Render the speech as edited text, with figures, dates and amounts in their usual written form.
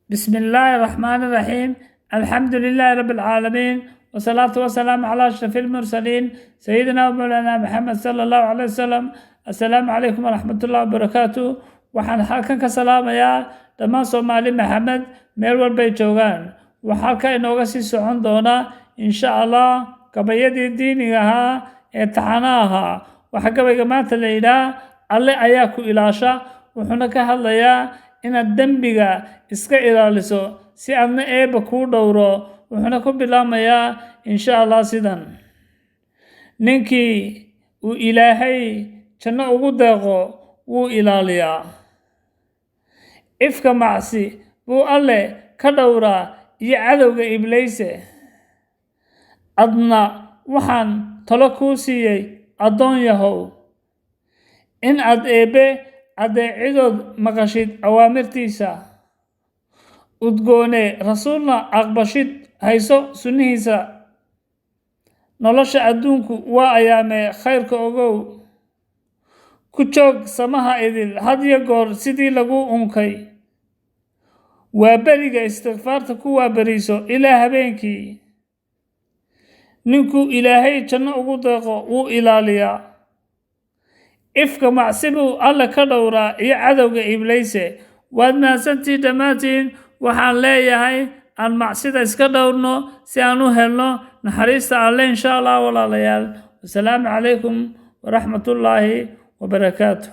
بسم الله الرحمن الرحيم. الحمد لله رب العالمين، والصلاة والسلام على أشرف المرسلين سيدنا ومولانا محمد صلى الله عليه وسلم. السلام عليكم ورحمة الله وبركاته. waxaan halkan ka salaamayaa dhammaan Soomaali Maxamed meel walba ay joogaan. Waxaan halka inooga sii socon doonaa insha Allah gabayadii diiniga ahaa ee taxanaha ahaa. Waxa gabayga maanta la yiraahdaa Alle ayaa ku ilaasha, wuxuuna ka hadlayaa inaad dembiga iska ilaaliso si aadna eeba kuu dhowro. Wuxuuna ku bilaamayaa insha Allah sidan: ninkii uu Ilaahay janno ugu deeqo wuu ilaaliyaa, ifka macsi buu Alle ka dhowraa iyo cadowga Ibliise. Adna waxaan talo kuu siiyey addoon yahow, in aad eebe adeecidood maqashid awaamirtiisa, udgoone rasuulna aqbashid hayso sunnihiisa. Nolosha adduunku waa ayaame khayrka ogow, ku joog samaha idil had iyo goor sidii lagu unkay. waa beriga istighfaarta ku waaberiso ilaa habeenkii. ninkuu Ilaahay janno ugu deeqo wuu ilaaliyaa, ifka macsi buu Alle ka dhowraa iyo cadowga Ibliise. waad mahadsantihiin dhammaantiin. waxaan leeyahay aan macsida iska dhowrno si aan u helno naxariista Alle insha Allah walaalayaal. Assalaamu calaykum waraxmatullaahi wabarakaatuh.